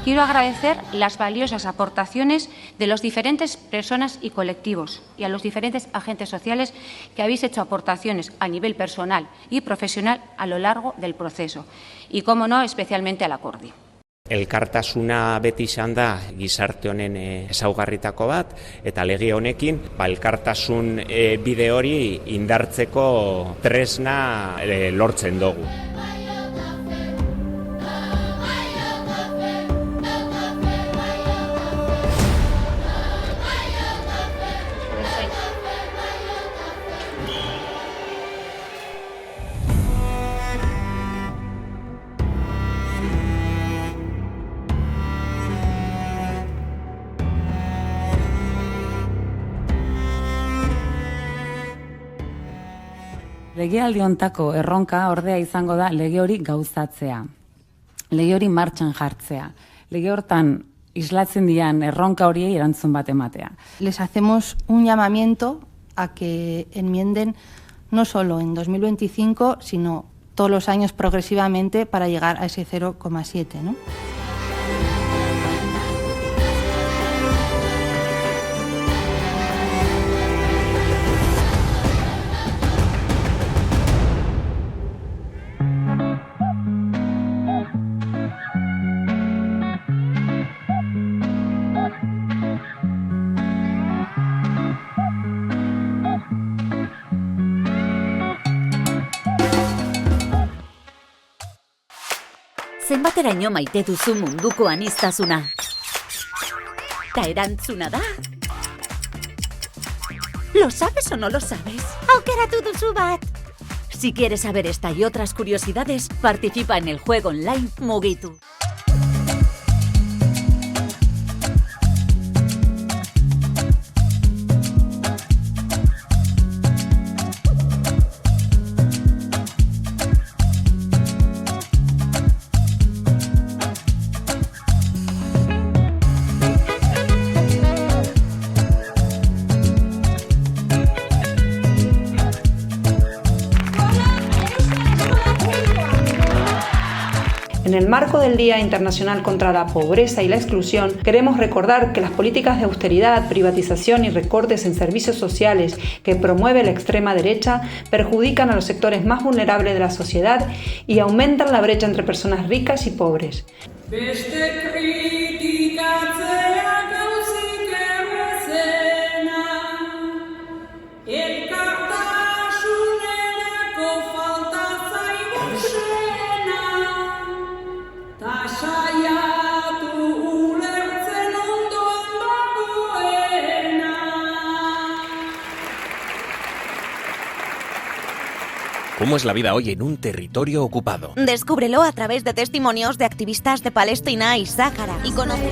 quiero agradecer las valiosas aportaciones de las diferentes personas y colectivos y a los diferentes agentes sociales que habéis hecho aportaciones a nivel personal y profesional a lo largo del proceso y, como no, especialmente al Akordio. Elkartasuna beti izan da gizarte honen ezaugarritako bat, eta lege honekin elkartasun bide hori indartzeko tresna lortzen dugu. Legealdi hontako erronka ordea izango da lege hori gauzatzea, lege hori martxan jartzea, lege hortan islatzen dian erronka horiei erantzun bat ematea. Les hacemos un llamamiento a que enmienden no solo en 2025, sino todos los años progresivamente para llegar a ese 0,7, ¿no? Zenbateraino maite duzu munduko aniztasuna? Ta erantzuna da? ¿Lo sabes o no lo sabes? Aukeratu duzu bat! Si quieres saber esta y otras curiosidades, participa en el juego online Mugitu. En el marco del Día Internacional contra la Pobreza y la Exclusión, queremos recordar que las políticas de austeridad, privatización y recortes en servicios sociales que promueve la extrema derecha perjudican a los sectores más vulnerables de la sociedad y aumentan la brecha entre personas ricas y pobres. ¿Cómo es la vida hoy en un territorio ocupado? Descúbrelo a través de testimonios de activistas de Palestina y Sáhara y conoce.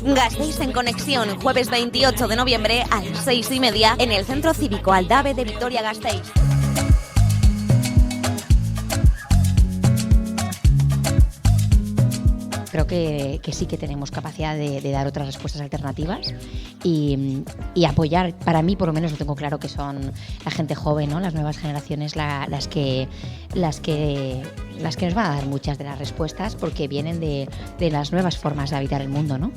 Gasteiz en Conexión, jueves 28 de noviembre a las 6:30 en el Centro Cívico Aldave de Vitoria-Gasteiz. Creo que sí que tenemos capacidad de dar otras respuestas alternativas y apoyar. Para mí, por lo menos, lo tengo claro que son la gente joven, ¿no? Las nuevas generaciones las que nos van a dar muchas de las respuestas porque vienen de las nuevas formas de habitar el mundo, ¿no?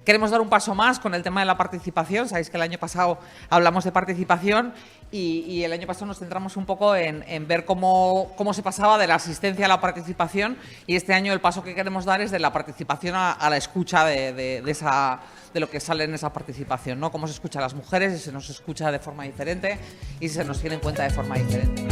Queremos dar un paso más con el tema de la participación. Sabéis que el año pasado hablamos de participación y el año pasado nos centramos un poco en ver cómo se pasaba de la asistencia a la participación, y este año el paso que queremos dar es de la participación a la escucha de lo que sale en esa participación, ¿no? Cómo se escucha a las mujeres, si se nos escucha de forma diferente y si se nos tiene en cuenta de forma diferente.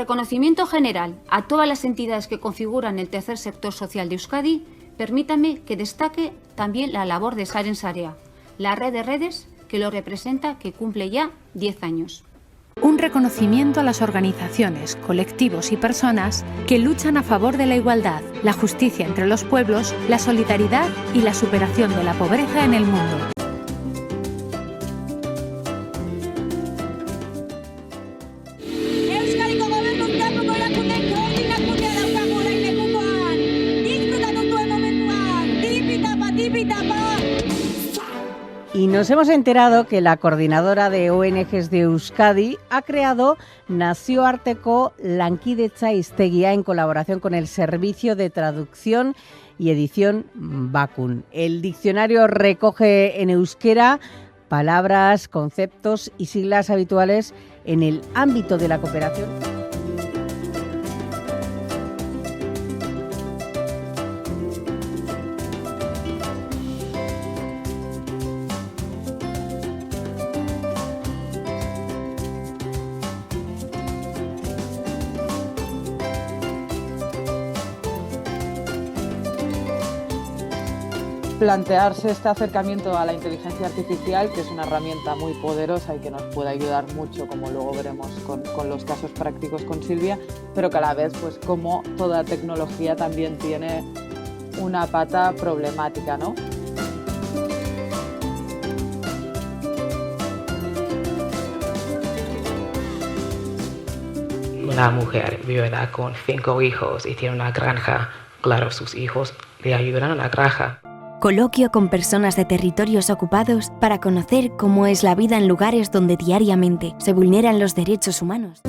reconocimiento general a todas las entidades que configuran el tercer sector social de Euskadi, permítame que destaque también la labor de Saren Sarea, la red de redes que lo representa, que cumple ya 10 años. Un reconocimiento a las organizaciones, colectivos y personas que luchan a favor de la igualdad, la justicia entre los pueblos, la solidaridad y la superación de la pobreza en el mundo. Y nos hemos enterado que la coordinadora de ONGs de Euskadi ha creado Nazioarteko Lankidetza Hiztegia en colaboración con el Servicio de Traducción y Edición Bakun. El diccionario recoge en euskera palabras, conceptos y siglas habituales en el ámbito de la cooperación. Plantearse este acercamiento a la inteligencia artificial, que es una herramienta muy poderosa y que nos puede ayudar mucho, como luego veremos con los casos prácticos con Silvia, pero que a la vez, pues como toda tecnología también tiene una pata problemática, ¿no? Una mujer viuda con 5 hijos y tiene una granja. Claro, sus hijos le ayudarán a la granja. Coloquio con personas de territorios ocupados para conocer cómo es la vida en lugares donde diariamente se vulneran los derechos humanos.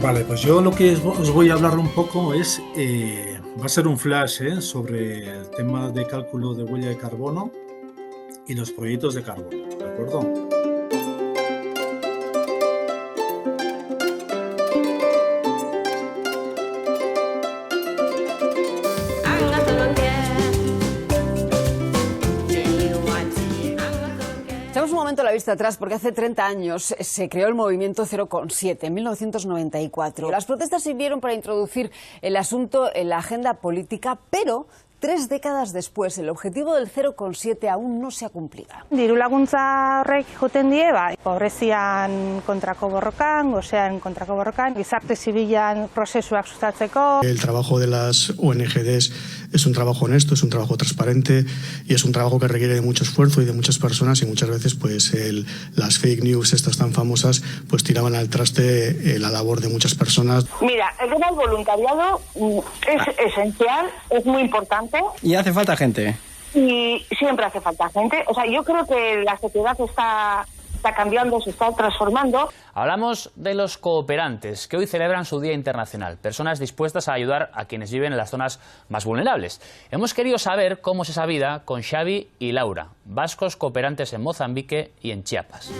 Vale, pues yo lo que os voy a hablar un poco es, va a ser un flash sobre el tema de cálculo de huella de carbono y los proyectos de carbono, ¿de acuerdo? Echamos un momento la vista atrás porque hace 30 años se creó el movimiento 0,7 en 1994. Las protestas sirvieron para introducir el asunto en la agenda política, pero 3 décadas después, el objetivo del 0,7 aún no se ha cumplido. Diru laguntza horrek joten die, pobrezian kontrako borrokan, gosean kontrako borrokan, gizarte zibilan prozesuak sustatzeko. El trabajo de las ONGs es un trabajo honesto, es un trabajo transparente y es un trabajo que requiere de mucho esfuerzo y de muchas personas, y muchas veces pues las fake news estas tan famosas pues tiraban al traste la labor de muchas personas. Mira, el tema del voluntariado es esencial, es muy importante. Y hace falta gente. Y siempre hace falta gente. O sea, yo creo que la sociedad está cambiando, se está transformando. Hablamos de los cooperantes, que hoy celebran su Día Internacional, personas dispuestas a ayudar a quienes viven en las zonas más vulnerables. Hemos querido saber cómo es esa vida con Xavi y Laura, vascos cooperantes en Mozambique y en Chiapas.